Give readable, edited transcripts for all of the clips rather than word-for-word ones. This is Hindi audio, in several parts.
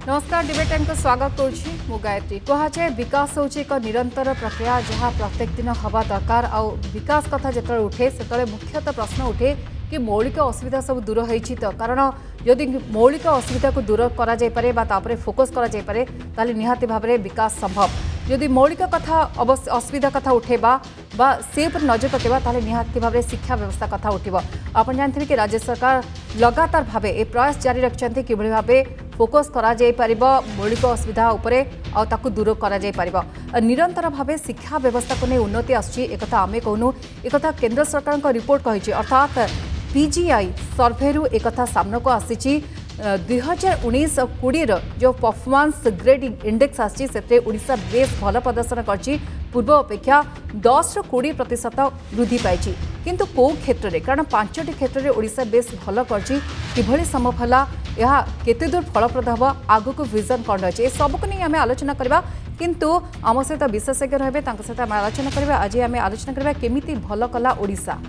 नमस्कार डिबेट टाइम को स्वागत करुँची गायत्री कहुए विकास हूँ एक निरंतर प्रक्रिया जहाँ प्रत्येक दिन हवा दरकार आउ विकास कथा जो उठे से मुख्यतः प्रश्न उठे कि मौलिक असुविधा सब दूर होती तो कारण जदि मौलिक असुविधा को दूर कर फोकस कर निहाती भाव में विकास संभव जदि मौलिक कथा असुविधा कथा उठेबा बा से नजर पकेबा ताले निहाती भाव में शिक्षा व्यवस्था कथा उठिबो। आपण जानथिबे कि राज्य सरकार लगातार भावे ए प्रयास जारी रखिछन्ति किभଳି भावे फोकस करा जाय परिबो मौलिक असुविधा उपरे आ ताकू दूर करा जाय परिबो। निरंतर भावे शिक्षा व्यवस्था को ने उन्नति आछि एकथा आमे कहनु एकथा केंद्र सरकार को रिपोर्ट कहिछि अर्थात पीजीआई सर्वे रु एकथा सामना को आसीछि 2019-20 जो परफॉर्मेंस ग्रेड इंडेक्स आछि सेते ओडिशा बेस भल प्रदर्शन करछि पूर्व अपेक्षा 10-20% वृद्धि पाइछि किंतु को क्षेत्र रे कारण 5टी क्षेत्र रे ओडिशा बेस भल करछि किभଳି संभव हला यह केते दूर फलप्रद हबो आगु को विजन कोन अछि ए सब को नै हमें आलोचना करबा किंतु आम सहित विशेषज्ञ रहबे तांक सहित हम आलोचना करबा आज हमें आलोचना करबा केमिति भल कला ओडिशा।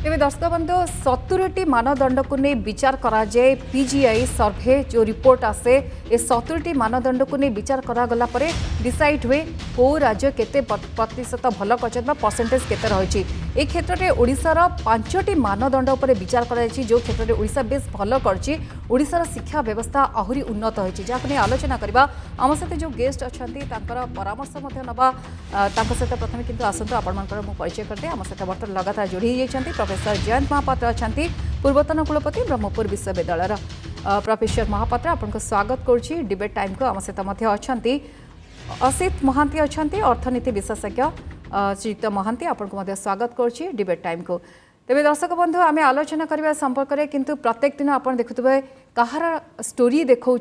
तेज दर्शक बंधु 70टी मानदंड को नहीं विचार करा जाए पीजीआई सर्वे जो रिपोर्ट आसे ए 70टी मानदंड को नहीं विचार करागला डिसाइड हुए को राज्य केते प्रतिशत भल कर परसेंटेज केते रही ए क्षेत्र में ओडिशार 5टी मानदंड पर विचार करा जो क्षेत्र में ओडिशा बेस भल करछि ओडिशार शिक्षा व्यवस्था आहुरी उन्नत होइछि जाको नहीं आलोचना करबा आम सहित जो गेस्ट अच्छा परामर्श नवा सहित प्रथम किंतु आसतु आपंकर परिचय करते आम सहित बर्तमान लगातार जोड़ी होती प्रोफेसर जयंत महापात्र अच्छा पूर्वतन कुलपति ब्रह्मपुर विश्वविद्यालय प्रोफेसर महापात्र आपको स्वागत करुच्ची डिबेट टाइम को आम सहित अच्छा असित महांती अच्छा अर्थनीति विशेषज्ञ श्रीयुक्त महांती आपको स्वागत करुच्ची डिबेट टाइम को। तेज दर्शक बंधु आम आलोचना करने संपर्क में किंतु प्रत्येक दिन आप देखुए कहार स्टोरी देखा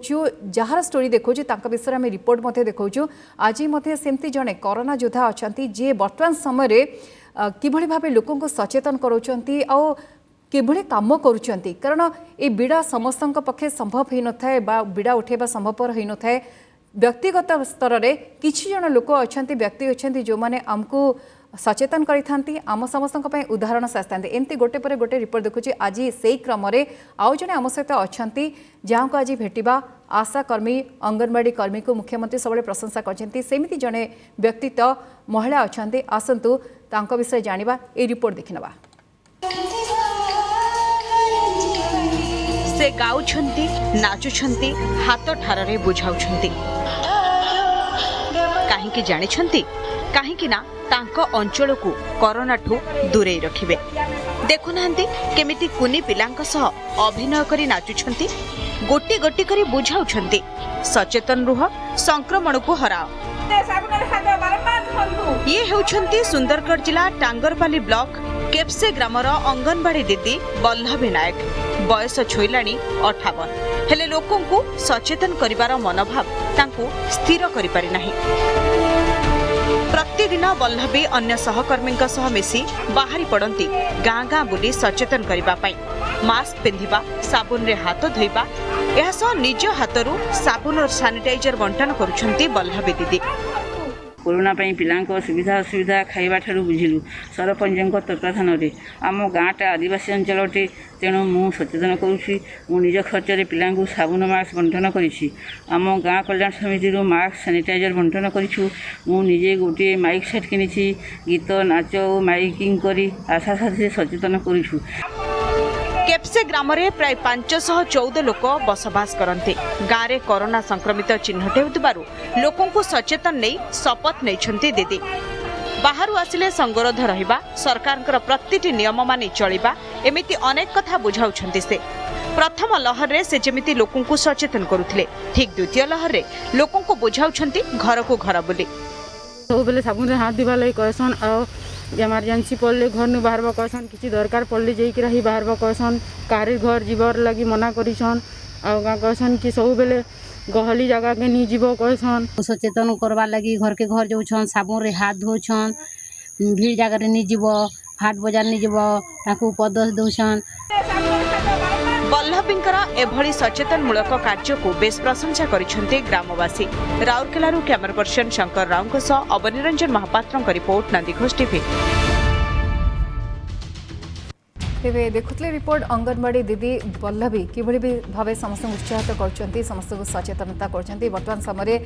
जार स्टोरी देखा विषय में रिपोर्ट देखा आज सेमती जड़े कोरोना योद्धा अच्छा जी बर्तमान समय किभଳି भावे लोकों को सचेतन कराउछंती आउ किभଳି काम करूछंती कारण ए बीड़ा समस्त पक्षे संभव हो नथाए बा बीड़ा उठेबा संभवपर हो नथाए व्यक्तिगत स्तर में किछि जन लोक अच्छा व्यक्ति अच्छा जो मैंने आमको सचेतन करिथांती आम समस्त उदाहरण साजिता एमती गोटे पर गोटे रिपोर्ट देखुची आज से क्रम आउ जड़े आम सहित अच्छा जहाँ को आज भेटा आशा कर्मी अंगनवाड़ी कर्मी को मुख्यमंत्री सब प्रशंसा करमती जड़े व्यक्ति तो महिला अच्छा आसतु तांको विषय जानिबा ए रिपोर्ट देखिनबा। से गाउछंती नाचुछंती हाथ ठारे बुझाउछंती काहेकि जानिछंती काहेकि ना तांको अंचल को कोरोना ठू दूरे रखिबे देखुनांती केमिति कुनी पिलांक सह अभिनय करी नाचुछंती गोटी गोटी करी बुझाउछंती सचेतन रुह संक्रमण को हराओ। ये हेउछंती सुंदरगढ़ जिला टांगरपाली ब्लॉक केपसे ग्रामर अंगनवाड़ी दीदी बल्लभी नायक बयस छोइलाणी 58 हेले लोकों को सचेतन करिवार मनोभाव तांको स्थिर करि पारि नाही। प्रतिदिन बल्लभी अन्य सहकर्मी सह मिसी बाहरी पड़ती गाँ गाँ बुली सचेतन करिबा पई मास्क पिंधिबा साबुन रे हाथ धोइबा यह सह निज हाथरू साबुन और सैनिटाइजर बंटन करुछंती बल्लभी दीदी। कोरोना पिलांको सुविधा असुविधा खाइबा ठारू बुझिलु सरपंच तत्वाधान में आम गाँटा आदिवासी अंचलटे तेणु मु सचेतन करुँची मु निज खर्चरे पिलांको साबुन मास्क बंटन करिछि आम गाँ कल्याण समिति मास्क सैनिटाइजर बंटन करिछु मु निजे गोटे माइक सेट किनिछि गीत नाच माइकिंग करी आशा साथी सचेतन करिछु। केपसे ग्राम रे प्राय 514 लोक बसवास करते गाँव में कोरोना संक्रमित चिन्हट होतिबारु लोकों को सचेतन नहीं शपथ नहीं दीदी बाहर आसिले संगरोध रहिबा सरकार प्रतिटी नियम मानि चलिबा एमिति अनेक कथा बुझाउछंती से प्रथम लहर रे से जेमिति लोकों को सचेतन करुथिले ठीक द्वितीय लहर रे लोकों को बुझाउछंती घर को घर बुली सब बेले साबुन रे हाथ दिबा लई कहसन आ इमरजेंसी पड़े घर नु बाहर कहसन किसी दरकार पड़े जाइक ही बाहर कहसन कारी घर जीवर लगी मना करसन आ कहसन कि सब बेले गहली जगह के नहीं जीव कहसन सचेतन करवा लगी घर के घर जाऊन साबुन रे हाथ धोछन भीड़ जगह नहीं जीव हाट बाजार नहीं जीव ताकू उपदेश दौन बल्लभींकर एभली सचेतनमूलक कार्य को बेस प्रशंसा करिसेंते ग्रामवासी। राउरकेलारू कैमरा पर्सन शंकर राव सह अवनिरंजन महापात्र रिपोर्ट नंदीघोष टीवी। तेरे देखुले रिपोर्ट अंगनवाड़ी दीदी बल्लभी किभली भी भाव समस्त उत्साहित कर समस्त को सचेतनता कर बर्तमान समय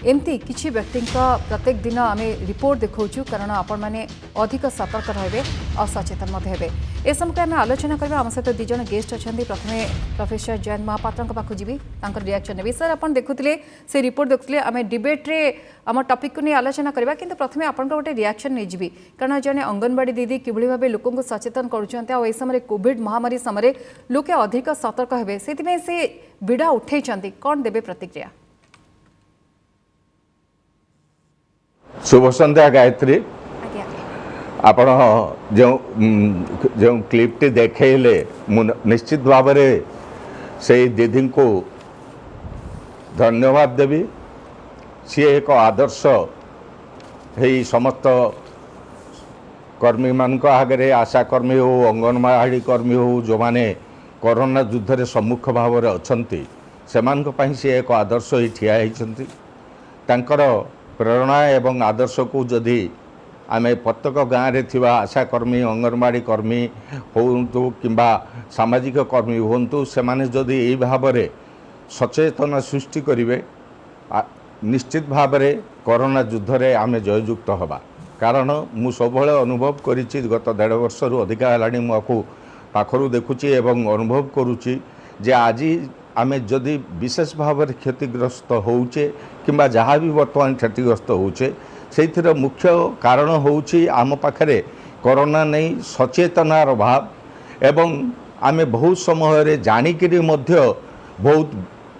एमती किसी व्यक्ति प्रत्येक दिन आम रिपोर्ट देखा कारण आपण मैंने अधिक सतर्क रहे और सचेतन हे ए समय आम आलोचना करवा आम सहित दिज गेस्ट अच्छा प्रथम प्रोफेसर जयंत महापात्र पाक जी रिएक्शन ने सर आप देखुले से रिपोर्ट देखुले आम डिबेट्रे आम टॉपिक को नहीं आलोचना करवा किंतु प्रथम आपण गोटे रिएक्शन नहीं जी कारण जड़े अंगनवाड़ी दीदी किभली भाव लोक सचेतन कर कोविड महामारी समय लोके अधिक सतर्क हे से विड़ा उठे कौन देवे प्रतिक्रिया। शुभ संध्या गायत्री आपण जो क्लिपटी देखले निश्चित भाव से दीदी को धन्यवाद देवी। सी एक आदर्श है समस्त कर्मी मान आगे आशाकर्मी हो अंगनवाड़ी कर्मी हो जो माने कोरोना युद्ध रे सम्मुख भाव में अच्छा से सी एक आदर्श ही ठिया होती प्रेरणा एवं आदर्श को जदि आमे प्रत्येक गाँव में थिबा आशाकर्मी अंगनवाड़ी कर्मी होतु किंबा सामाजिक कर्मी होतु से माने जदि यही भाव में सचेतना सृष्टि करिवे निश्चित भाव में कोरोना युद्ध रे आमे जययुक्त हवा। कारण मु सब अनुभव करिछि गत 1.5 वर्ष रु अधिका हेलाणी मुझे पाखरु देखुची एवं अनुभव करुची जे आज आमे जदि विशेष भाव में क्षतिग्रस्त होउचे किंबा जहाँ भी वर्तमान क्षतिग्रस्त होउचे से मुख्य कारण होउची आम पाखरे कोरोना नहीं सचेतनार अभाव एवं आमे बहुत समय जानिकिरी मध्य बहुत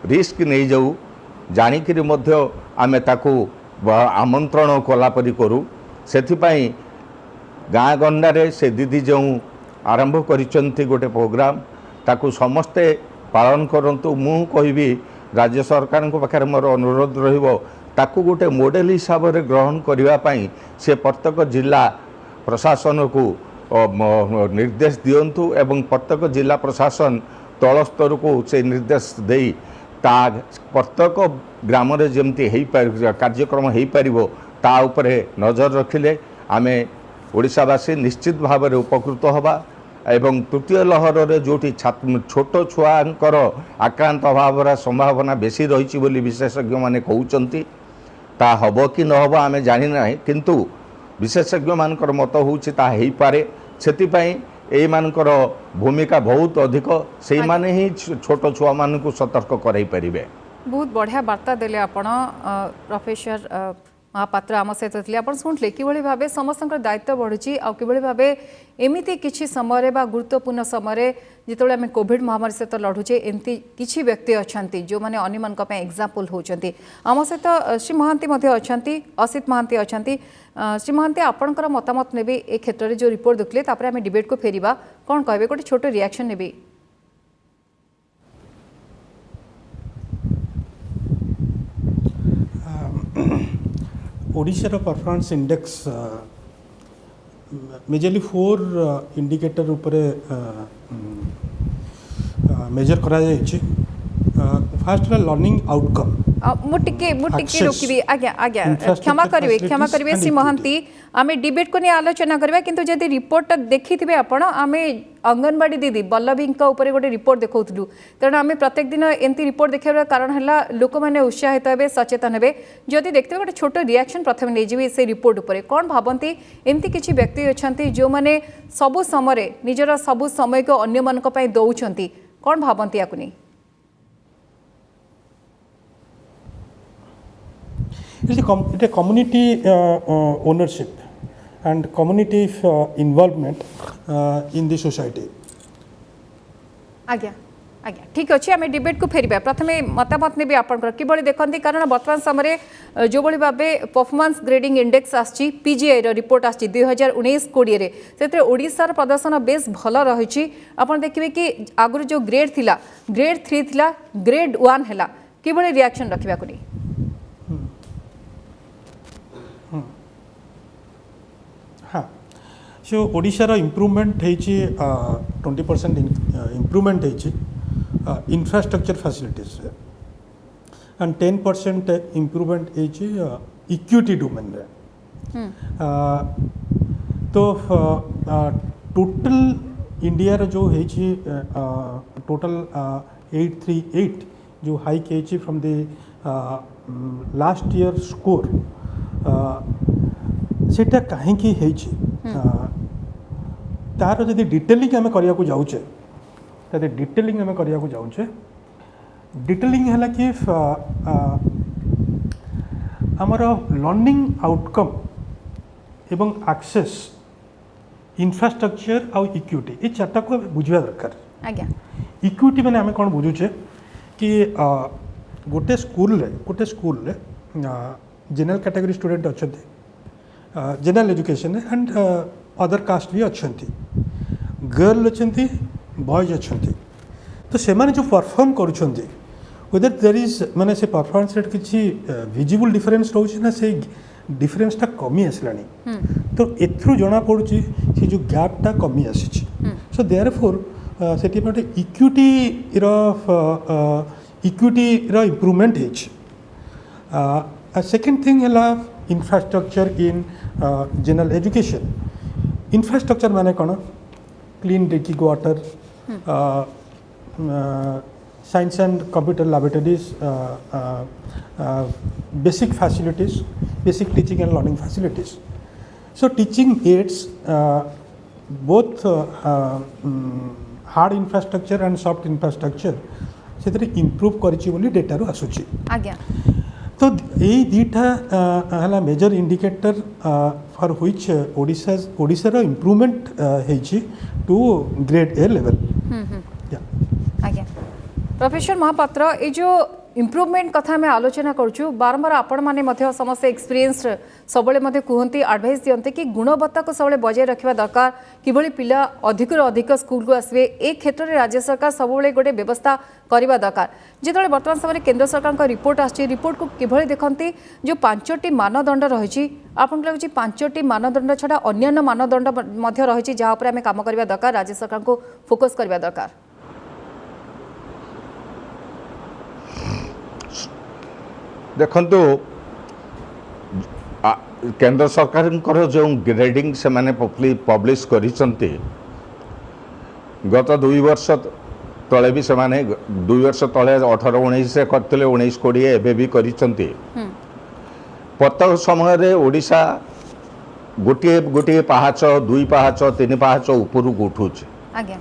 रिस्क नहीं जाऊ जानिकिरी मध्य आमे ताकू आमंत्रण कलापरी करूँ सेथिपाई गाँ गंडारे से दीदी जो आरंभ करिसंती गोटे प्रोग्राम ताकू समस्ते पालन करंतु मु कहबी राज्य सरकार को पाखरे मोर अनुरोध रहिबो ताकू गोटे मॉडल हिसाब से ग्रहण करिवा पई से प्रत्येक जिला प्रशासन को निर्देश दियंतु एवं प्रत्येक जिला प्रशासन तल स्तर को से निर्देश देई ता प्रत्येक ग्राम रे जेमती हेई कार्यक्रम हेई परिबो ता उपरे नजर रखिले आमे ओडिशावासी निश्चित भाव में उपकृत हवा एवं तृतीय लहर रे जोटी छोट छुआंकर आक्रांत भाव संभावना बेसी रही बोली विशेषज्ञ माने कहउचंती ता हबो कि न हबो आमे जानि नाही किंतु विशेषज्ञ मानकर मत होउछि ता हेई पारे सेतिपई ए मानकर भूमिका बहुत अधिक से माने ही छोट छुआ मान को सतर्क कराई परिबे। बहुत बढ़िया वार्ता देले आपण प्रोफेसर महापात्र आम सहित थे आप शुणुले कि भाव समस्त दायित्व बढ़ुची आ कि भाव एमती किसी समय गुरुत्वपूर्ण समय जिते आम कोविड महामारी सहित लड़ुचे एमती किसी व्यक्ति अच्छा जो मैंने अन्य मान एग्जाम्पल होती आम सहित श्री महांती अच्छा असित महांती अच्छा श्री महांती आपणकर मतामत ने ए क्षेत्र में जो रिपोर्ट देखले आम डिबेट को फेरिबा कौन कहे गोटे छोट रिएक्शन ने ओडिशार परफॉर्मेंस इंडेक्स मेजरली 4 इंडिकेटर उपरे मेजर करा जायछि। फर्स्ट लर्निंग आउटकम मुटिके रोकबी आज्ञा आज्ञा क्षमा करिवे श्री महांती आमे डिबेट को नहीं आलोचना करबा किंतु जदि रिपोर्ट देखिथिबे आपण आमे अंगनवाड़ी दीदी बल्लभी ऊपर गोटे रिपोर्ट देखौथलु तेणु आमे प्रत्येक दिन एमती रिपोर्ट देखार कारण है लोक मैंने उत्साहित हे सचेतन हे जदि देखते गोटे छोट रिएक्शन प्रथम नहीं से रिपोर्ट उपर कौन भावती एमती किसी व्यक्ति अच्छा जो मैंने सबु समय निजर सबु समय को अन्य मानक पई दउछंती कौन भावती या नहीं It is a community ownership and community involvement in the society. आज्ञा आज्ञा ठीक अच्छे आम डिबेट को फेरिबा प्रथम मतामत ने आपंकर किभली देखते कारण बर्तमान समय जो भाई भाव परफॉर्मेंस ग्रेडिंग इंडेक्स आसी पीजीआई रिपोर्ट आसी 2019-20 से ओडिशार प्रदर्शन बेस भल रही आप देखिए कि आगुरी जो ग्रेड थिला ग्रेड 3 थिला ग्रेड 1 है किभली रिएक्शन रखा को नहीं हाँ सो ओडिशार improvement 20% improvement infrastructure facilities and 10% improvement is equity domain रे तो टोटल इंडिया रे जो है टोटल 838 जो हाइक है from the last year score सेटा कहीं है तार जदि डिटेलिंग आम करिया को जाउचे तदे डिटेलिंग आम करिया को जाउचे डिटेलिंग है कि आमर लर्निंग आउटकम एवं एक्सेस इंफ्रास्ट्रक्चर आउ इक्विटी ये चार्टा को बुझा दरकार आज्ञा इक्विटी मैंने आम कौन बुझुचे कि गोटे स्कूल रे जनरल कैटेगरी स्टूडेंट अच्छा general education and other caste भी अच्छा गर्ल अच्छा बॉयज अच्छा तो से जो परफॉर्म करुँच वेदर देर इज माने से परफॉर्मेंस रेट किसी विजिबल डिफरेन्स रोचे ना से डिफरेन्सटा कमी आसला तो एथरू जना पड़ुची से जो गैपटा कमी आसी सो देयर फोर से इक्विटी इम्प्रूवमेंट है सेकेंड थिंग है infrastructure in general education infrastructure माने कौन clean drinking water science and computer laboratories, basic facilities, basic teaching and learning facilities. So teaching aids, both hard infrastructure and soft infrastructure, से improve करिछि बोली डेटा रो आसुछि आज्ञा तो यही दुईटा है major indicator for which Odisha रो इम्प्रूवमेंट है टू ग्रेड ए लेवल आज्ञा प्रोफेसर महापात्र ये जो इम्प्रूवमेंट कथा आम आलोचना करूँ बारंबार आपण मैंने समस्त एक्सपीरियंस सब कहते एडवाइस दिखते कि गुणवत्ता को सब बजाय रखा दरकार किभली पिला अधिक अधिक स्कूल को आसवे ए क्षेत्र में राज्य सरकार सब गोटे व्यवस्था करने दरकार जो बर्तमान समय केंद्र सरकार रिपोर्ट आसी रिपोर्ट को किभली देखते जो 5टी मानदंड रही आपको लगुच 5टी मानदंड छड़ा अन्य मानदंड रही जहाँ आम काम करने दरकार राज्य सरकार को फोकस करने दरकार देखंतु केंद्र सरकार जो ग्रेडिंग से माने पब्लिश करिसंती गत 2 वर्ष तले भी से माने 2 वर्ष तले 18-19 से करते 19-20 एबे भी करिसंती प्रत्येक समय रे ओडिशा गोटे गोटे पहाच 2 पहाच 3 पहाच ऊपर को उठुछ आज्ञा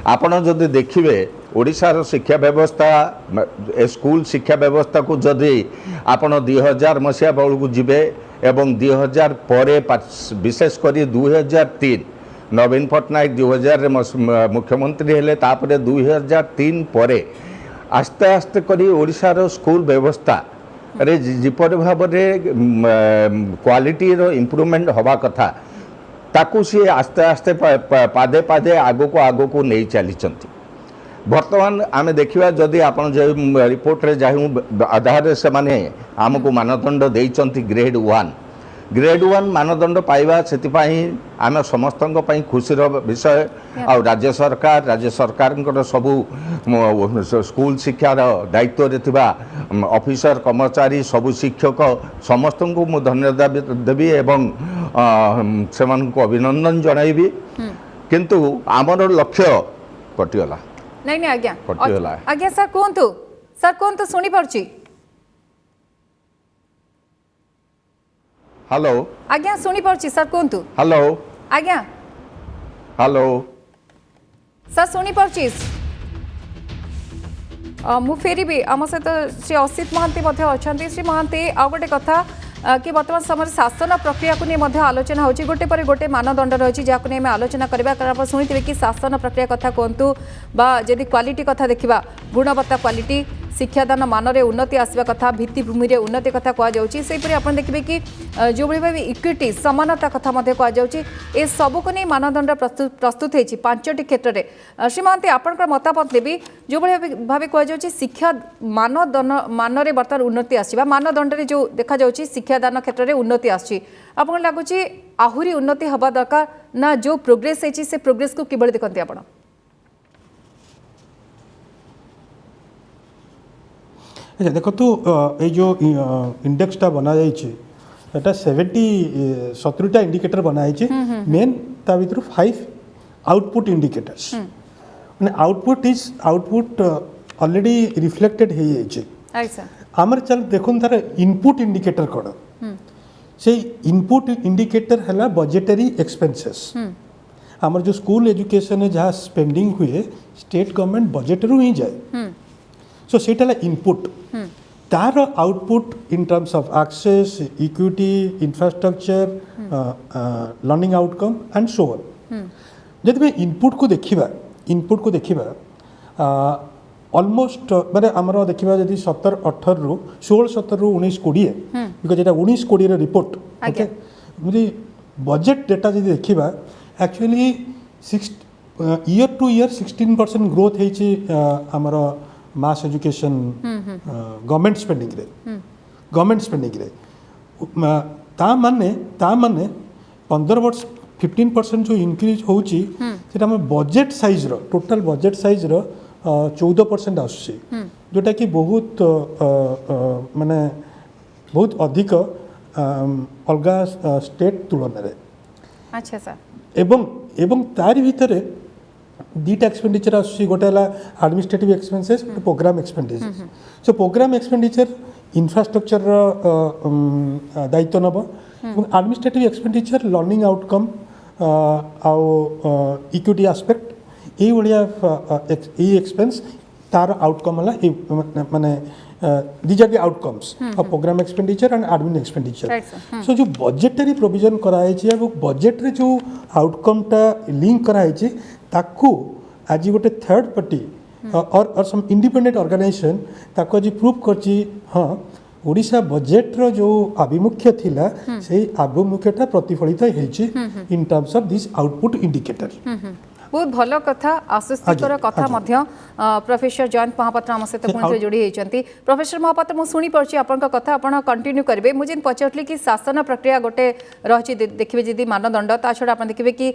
आपण जदि देखिबे ओडिशार शिक्षा व्यवस्था स्कूल शिक्षा व्यवस्था को जदि आपण 2000 मसीहा बेलू जीवे एवं 2000 पर विशेषकर 2003 नवीन पट्टनायक 2000 मुख्यमंत्री हेले तापरे 2003 पर आस्ते आस्ते करी ओडिशार स्कूल व्यवस्था रे जिपर भाव क्वालिटी रो इम्प्रूवमेंट हवा कथा ताकू सी आस्ते आस्ते पादे पादे आगो को नहीं चली बर्तमान आम देखा जदि आप रिपोर्ट रे जाऊँ आधार से माने आमको मानदंड देइचंती ग्रेड 1 मानदंड पाइबा से आम समस्त खुशीर विषय आ राज्य सरकार सबू स्कूल शिक्षार दायित्व रे थिबा ऑफिसर कर्मचारी सबू शिक्षक समस्त को मु धन्यवाद देवी एवं से अभिनंदन जनइबी किंतु आमर लक्ष्य कटिगला नहीं नहीं आज्ञा आज्ञा सर कहतु सुनी पारछि हेलो आज्ञा सुनी पारछि सर कहतु हेलो आज्ञा हेलो सर सुनी पारछि मु फेरबी आम सहित श्री असित महांती अच्छा श्री महांती आ गोटे कथा कि वर्तमान समय शासन प्रक्रिया को नहीं आलोचना होची गोटे पर गोटे मानदंड रही जहाँ नहीं आलोचना करवा कारण आप शुणी कि शासन प्रक्रिया कथा कहतु जदि क्वालिटी कथा देखा गुणवत्ता क्वालिटी शिक्षादान मान रे उन्नति आसवा कथा भित्तिभूमि रे उन्नति कथा कहुपरी आप देखिए कि जो भाव इक्विटी समानता कथा कहुच्छी ए सबू को नहीं मानदंड प्रस्तुत होती 5टी क्षेत्र में श्री महांती आपंकर मतामत देवी जो भाव कहुच्छी शिक्षा मान रे बर्तमान उन्नति आसवा मानदंड रे जो देखा जाउछि शिक्षादान क्षेत्र में उन्नति आछि आपको लगुच आहुरी उन्नति हवा दरकार ना जो प्रोग्रेस है से प्रोग्रेस को किभली देखते आपण अच्छा देखो तो ये जो इंडेक्सटा बना जाइए एटा 70टा इंडिकेटर बनाई मेन ता भीतर 5 आउटपुट इंडिकेटर्स माने आउटपुट ऑलरेडी रिफ्लेक्टेड हो जाइए अच्छा आमर चल देखुन तार इनपुट इंडिकेटर कौन से इनपुट इंडिकेटर है बजेटरी एक्सपेंसेस आमर जो स्कूल एजुकेशन जहाँ स्पेंडिंग हुए स्टेट गवर्नमेंट बजेट रु ही जाए सो सेटा इनपुट तार output in terms of access equity infrastructure learning outcome and so on जब मैं इनपुट को देखा ऑलमोस्ट माने आमर देखा जब 17-18 रु 16-17 रु 19-20 बिकज एटा 19-20 रिपोर्ट ओके मुझे बजेट डेटा जब देखा actually year two year 16% growth होती आमर मास एजुकेशन गवर्नमेंट स्पेंडिंग रे ता माने 15 वर्ष 15% जो इंक्रीज होची सेटा हम बजेट साइज रो टोटल बजेट साइज रो 14% आसुची जोटा कि बहुत माने बहुत अधिक अलगा स्टेट तुलन रे अच्छा सर एवं तारी भितर दीटा एक्सपेंडिचर आसुची गोटे है एडमिनिस्ट्रेटिव एक्सपेंसेस गोटे programme expenditure so programme expenditure infrastructure दायित्व नब एडमिनिस्ट्रेटिव एक्सपेंडिचर लर्निंग आउटकम आउ इक्विटी आस्पेक्ट ये एक्सपेंस तार आउटकम है माने these are the outcomes of program expenditure and admin expenditure so जो budgetary provision कराई छि और budget रे जो outcome टा link कराई छि ताकू आज गोटे थर्ड पार्टी और सम इंडिपेंडेंट ऑर्गेनाइजेशन ताको आज प्रूव करछि हाँ ओडिशा बजेट रो जो आभिमुख्य थिला से आभिमुख्यटा प्रतिफलित होइछि in terms of this output indicator बहुत भल कथा आश्वस्तिकर कथा मध्य प्रोफेसर जयंत महापात्र आम सहित पुणी जोड़ी होती प्रोफेसर महापात्र मुझे शुणी पार्टी आपण कथा आपण कंटिन्यू करेंगे मुझे पचारि कि शासन प्रक्रिया गोटे रही देखिए जदि मानदंड ता छड़ा आप देखिए कि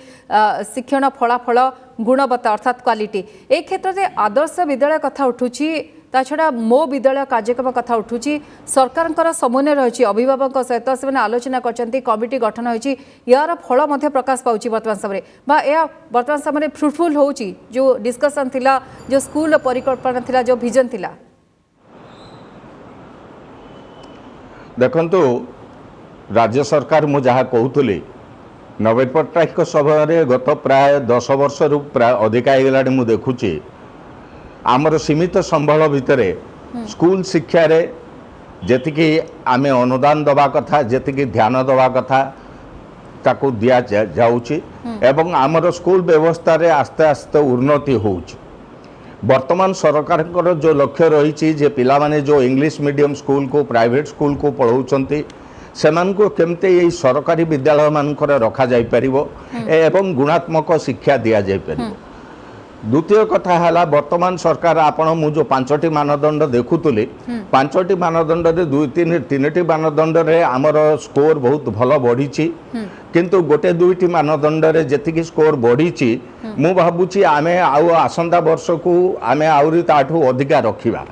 शिक्षण फलाफल गुणवत्ता अर्थात क्वालिटी ए क्षेत्र में आदर्श विद्यालय कथा उठुची ता छड़ा मो विद्यालय कार्यक्रम कथा उठुची सरकार समन्वय रही अभिभावक सहित से आलोचना करछंती कमिटी गठन होइची यार फल मध्य प्रकाश पाउची वर्तमान समय बा या वर्तमान समय फ्रुटफुल होउची जो डिस्कशन थिला जो स्कूल परिकल्पना थिला जो विजन थिला देखंतु राज्य सरकार मु जहाँ कहूली नवीन पट्टनायक समय गत प्राय 10 वर्ष रु प्राय अधिक होगा मु देखुची आमर सीमित संबल भितर स्कूल शिक्षा रे जेतिकी आमे अनुदान दवा कथा जेतिकी ध्यान दवा कथा ताकू दिया जाउची एवं आमर स्कूल व्यवस्था रे आस्ते आस्ते उन्नति होउची वर्तमान सरकार जो लक्ष्य रही जे पिला माने जो इंग्लिश मीडियम स्कूल को प्राइवेट स्कूल को पढ़ाउछंती सेमान को केमते ये सरकारी विद्यालय मानकर रखा जाई परिबो एवं गुणात्मक शिक्षा दिया जाई परिबो द्वितीय कथा है वर्तमान सरकार आपण मु जो 5टी मानदंड देखुली 5टी मानदंड रे 2-3टी मानदंड रे आमर स्कोर बहुत भल बढ़ी किंतु गोटे 2टी मानदंड रे जेतिकी स्कोर बढ़ी मु भाबुची आमे आउ आसंता वर्ष को आमे आउरी ताठू अधिका रखिबा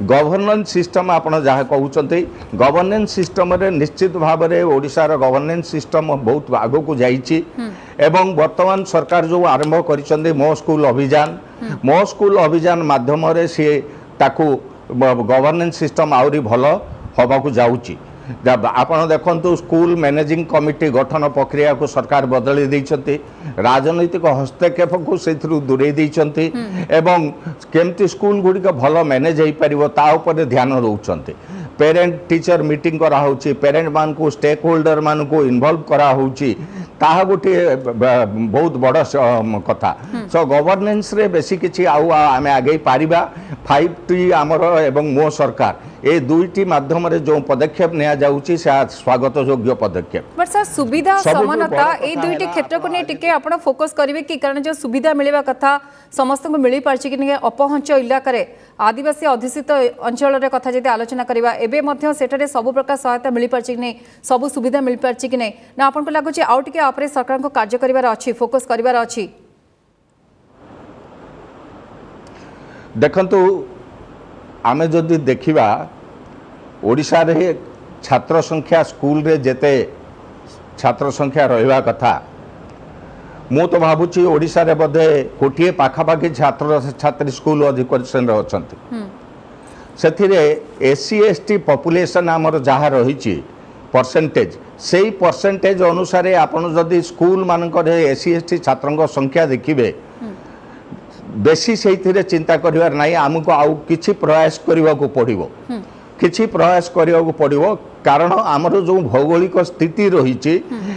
गवर्नेंस सिस्टम आपण जहाँ कहते गवर्नेंस सिस्टम रे निश्चित भाव में ओडिशार गवर्नेंस सिस्टम बहुत आगो को जाइछि एवं वर्तमान सरकार जो आरंभ करिसंदे मो स्कूल अभियान माध्यम रे से ताकू गवर्नेंस सिस्टम आउरी भल हवा को जाउछि आपण देखंतु स्कूल मैनेजिंग कमिटी गठन प्रक्रिया को सरकार बदली देइछंती राजनैतिक हस्तक्षेप को सेथरु दूरे देइछंती एवं केमती स्कूल गुड़िक भल मैनेज हो पार ता उपरे ध्यान दौरान पेरेंट टीचर मीटिंग करा होची पेरेंट मान को स्टेक होल्डर मान को इन्वॉल्व करा होची ताहा गोटे बहुत बड़ कथा सो गवर्नेंस रे बेसी किछि आउ आमे आगे पारिबा 5टी आमर एवं मो सरकार ए 2टी माध्यम रे जो पदक्षेप निया जाउची से स्वागत योग्य पदक्षेप बट सर सुविधा समानता ए 2टी क्षेत्र को ने टिके आपण फोकस करिवे कि कारण जो सुविधा मिलेबा कथा समस्त को मिली पारछि कि ने अपहंच इलाका रे आदिवासी अधिष्ठित अंचल रे कथा जदि आलोचना करिबा एबे मध्य सेठरे सब प्रकार सहायता मिली पारछि कि नै सब सुविधा मिली पारछि कि नै ना आपण को लागुछि आउ टिके आपरे सरकार को कार्य करिवार अछि फोकस करिवार अछि देखंतु आमे जदि देखिबा ओडिशा रे छात्र संख्या स्कूल रे जेते छात्र संख्या रहिबा कथा मु तो भाबुची ओडिशा रे बधे कोटिए पाखापाखि छात्र छात्री स्कूल अधिकाशन अछंती सेथिरे एससी एसटी पॉपुलेशन आमर जहाँ रही परसेंटेज से परसेंटेज अनुसार आपन जदि स्कूल मानक एससी एसटी छात्रों संख्या देखिए बेसी से चिंता करिवार नहीं आमको आउ किछि प्रयास करने को पड़ो किछि प्रयास करने को पड़ो कारण आमर जो भौगोलिक स्थिति रही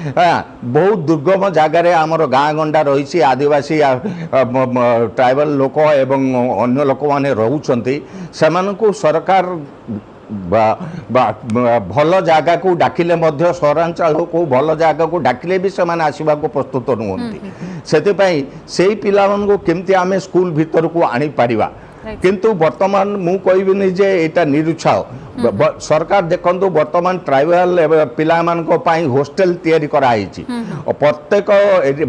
बहुत दुर्गम जगार आमर गाँ गंडा रही आदिवासी ट्राइबल लोक एवं अन्य लोक मैंने रोचंती सेमानकु सरकार भल जगह को डाकिले मध्य सहरांचल को भल जगह को डाकिले भी सेमाने आसवा को प्रस्तुत नुहंती से पिला को केमती आमे स्कूल भीतर को आनी पारिबा किंतु वर्तमान मु कहबिनी जे एटा निरुत्साह सरकार देखंतु वर्तमान ट्राइबल पिला मानको पाई होस्टेल तैयारी करा हिची प्रत्येक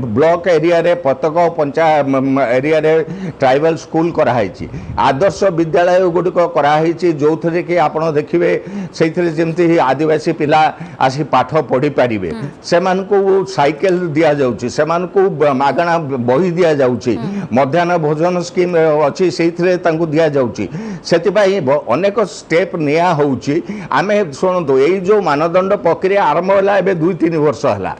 ब्लॉक एरिया रे प्रत्येक पंचायत एरिया रे ट्राइबल स्कूल करा हिची आदर्श विद्यालय गुडिक करा हिची जोथरे कि आपण देखिबे सेथिरे जेमति आदिवासी पिला आसी पाठ पढ़ी पारिबे सेमानको साइकिल दिया जाउची सेमानको मागणा बही दिया जाउची मध्याह्न भोजन स्कीम अछि सेथिरे तांको दिया जाउची सेतिबाई अनेक स्टेप निया होउची आमे सुनतो एई जो मानदंड प्रक्रिया आरंभ होला एबे 2-3 वर्ष हला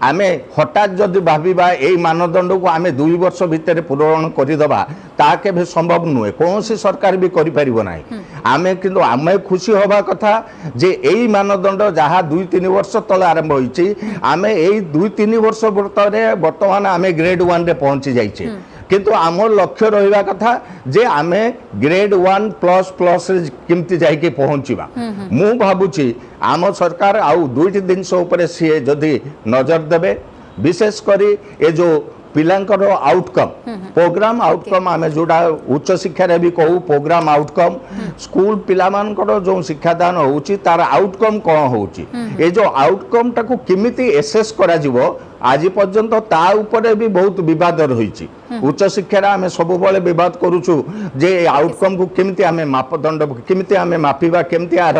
आमे हठात जदि भाबिबा एई मानदंड को आमे 2 वर्ष भितर पूरण करि दबा ता केबे संभव नुहे कोनसी सरकार भी करि परिबो नाही आमे किंतु आमे खुशी होबा कथा जे एई मानदंड जहा 2-3 वर्ष तले आरंभ होईची आमे एई 2-3 वर्ष वर्तमान आमे ग्रेड 1 रे पहुंची जाईचे किंतु आम लक्ष्य रहा कथा जे आमे ग्रेड 1 प्लस प्लस किमती जाइके पहुँचवा मु भावुची आम सरकार आउ 2टी दिन सी जदि नजर देवे विशेष करी ए जो पिलांकर आउटकम प्रोग्राम आउटकम आमे जोड़ा उच्च शिक्षा रे भी कहू प्रोग्राम आउटकम स्कूल पिलामानकर जो शिक्षादान होउची तार आउटकम कौन होउची ए जो आउटकम टाको किमिति एसेस करा जिवो आज पर्यंत ता उपरे भी बहुत विवाद रही उच्च शिक्षा आमे सब बेले विवाद करूछु जे आउटकम को केमती आमे मापदंड केमती आमे मापिबा केमती आर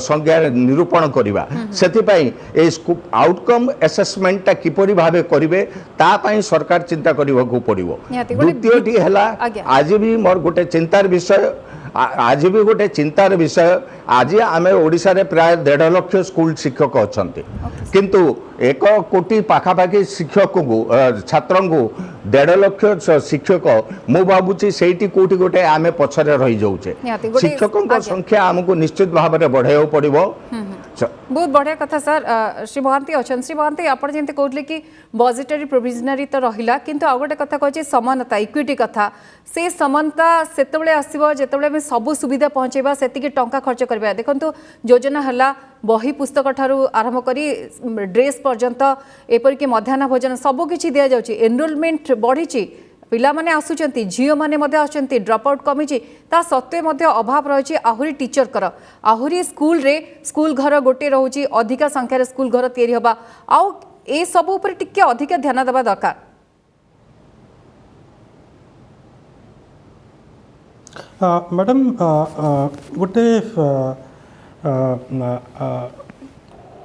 संज्ञा निरूपण करिबा सेति पई ए आउटकम असेसमेंट ता किपरि भाबे करिवे ता पई सरकार चिंता करिवा को पड़िबो द्वितीयटी हला आज भी मोर गोटे चिंतार विषय आज भी गोटे चिंतार विषय आज आमे ओडिशा रे प्राय 1.5 लाख स्कूल शिक्षक अछंती किंतु 1 कोटी पाखापाखि शिक्षक को छात्र को 1.5 लाख शिक्षक मु भावुची सेठी कोटी गोटे आमे पछरे रही जाउचे शिक्षकों संख्या हमको निश्चित भाव में बढ़ाइबो पड़िबो बहुत बढ़िया कथा सर श्री महांती अच्छा श्री महांती आप जमी कहते कि बजेटरी प्रोविजनरी तो रहा किंतु आ गए कथा कहे समानता इक्विटी कथा से समानता से आसो जो सबू सुविधा पहुँचेबा से टंका खर्च करवा देखो योजना है बही पुस्तक ठारू आरंभ करी ड्रेस पर्यंत एपरिक मध्याह्न भोजन सबकि दि जाऊँगी एनरोलमेंट बढ़ी पिला माने आसुचंती झियो माने मध्य आसुचंती ड्रॉप आउट कमिची ता सत्वे मध्य अभाव रही आहुरी टीचर कर आहुरी स्कूल रे स्कूल घर गोटे रहउची अधिका संख्या रे स्कूल घर तैयारी हबा आउ ए सब ऊपर टिके अधिक ध्यान देबा दरकार मैडम गोटे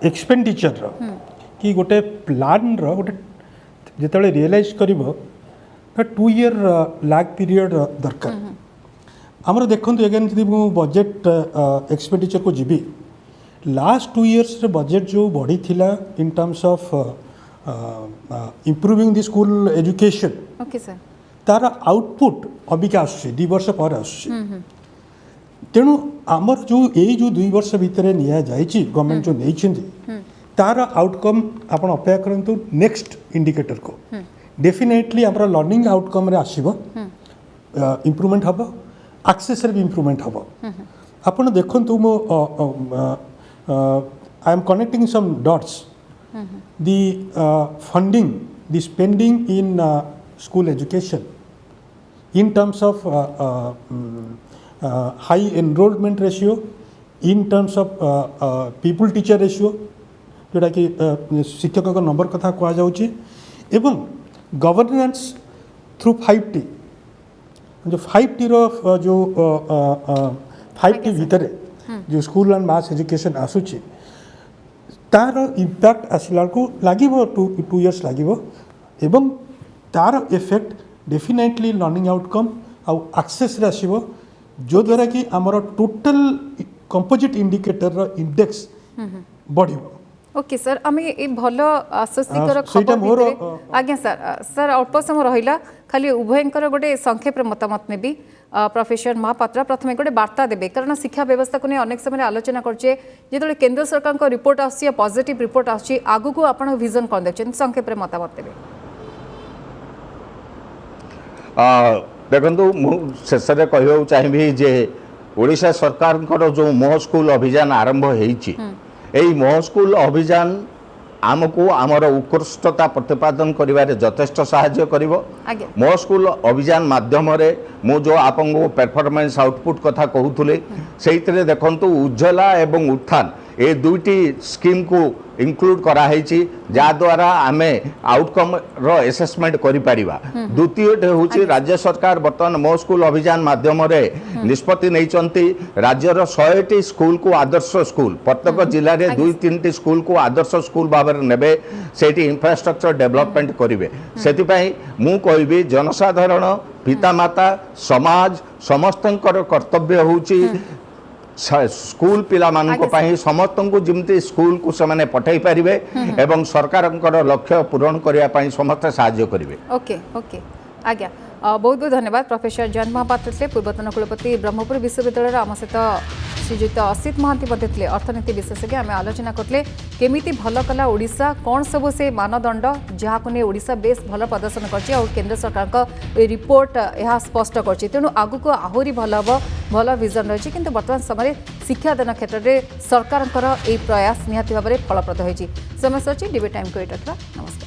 एक्सपेंडिचर कि गोटे प्लान रो गोटे जेतले रियलाइज करिवो 2 year लैग पीरियड दरकार आमर देखो एगेन जब बजेट एक्सपेंडिचर को जीवी लास्ट 2 years रे बजेट जो बढ़ी थिला इन terms of improving the school education okay sir तार आउटपुट अबिका आसुची 2 वर्ष पर आसुची तेणु आमर जो यही जो 2 वर्ष भितर निया जाइछि गवर्नमेंट जो नहीं तार आउटकम आपण अपेक्षा करंतु नेक्स्ट इंडिकेटर को डेफिनेटली आमर लर्निंग आउटकम रे आसीबो इम्प्रूवमेंट हबो एक्सेस रे भी इम्प्रूवमेंट हबो आपण देखंतु मो I am connecting some dots the funding the spending in school education in terms of high enrollment ratio, in terms of people teacher ratio जोटा कि शिक्षक नंबर कथा कह जाउची एवं गवर्नेंस थ्रू 5T जो 5T रो जो 5T भितर जो स्कूल एंड मास एजुकेशन आसूची तार इम्पैक्ट आसला को लागिबो 2 इयर्स लागिबो एवं तार इफेक्ट डेफिनेटली लर्निंग आउटकम आउ एक्सेस रे आसीबो जो द्वारा कि हमर total composite indicator row index बढ़िबो। Okay sir आम ये भल आश्वस्तिकर ସେଇଟା खबर ମୋର, भितरे आज्ञा सर सर अल्प समय रहिला खाली उभयंकर गोटे संक्षेप मतामत नेबी प्रोफेसर महापात्र प्रथमे गोटे वार्ता देबे कारण शिक्षा व्यवस्था को नहीं अनेक समय आलोचना करछे जेतले केंद्र सरकार को रिपोर्ट आसी पॉजिटिव रिपोर्ट आसी आगु को आपण विजन कोन देखछन संक्षेप मतामत देबे। देखु मु शेष में कहूँ चाहिए जे ओडिशा सरकार जो मो स्कूल अभियान आरंभ यही मो स्कूल अभियान आमको आमर उत्कृष्टता प्रतिपादन करिवारे यथेष्ट सहाय्य करिवो। मो स्कूल अभियान माध्यम मु जो आपको परफॉर्मेंस आउटपुट कथा कहूले से देखंतु उज्ज्वला एवं उत्थान ए दुईटी स्कीम को इंक्लूड कराई जद्वारा आम आउटकम रो एसेसमेंट करि परिबा। द्वितीय हूँ राज्य सरकार बर्तमान मो स्कूल अभियान माध्यम निष्पत्ति नहीं राज्यर 100टी स्कूल को आदर्श स्कूल प्रत्येक जिले में 2-3टी स्कूल को आदर्श स्कूल भाव में नेबे सेठी इंफ्रास्ट्रक्चर डेवलपमेंट करेंगे। से मु कहबी जनसाधारण पितामाता समाज समस्तंकर कर्तव्य होची स्कूल पिला समस्त को जमती स्कूल को से पठई पारे एवं सरकार लक्ष्य पूरण करने समस्त साहाय्य करेंगे। ओके ओके आज्ञा बहुत बहुत धन्यवाद प्रोफेसर जयंत महापात्र थे पूर्वतन कुलपति ब्रह्मपुर विश्वविद्यालय आम सहित श्रीजुक्त असित महांती अर्थनीति विशेषज्ञ आम आलोचना करते केमिति भल कला ओडिशा कौन सब से मानदंड जहाँ को नहीं ओडिशा बेस भल प्रदर्शन कर केंद्र सरकार का रिपोर्ट यह स्पष्ट कर तेणु आगु को आहरी भल हम भल विजन रही किंतु वर्तमान समय शिक्षादान क्षेत्र में सरकार प्रयास निहाती भाव में फलप्रद होती। समय सचिव डीबी टाइम को ये रखा। नमस्कार।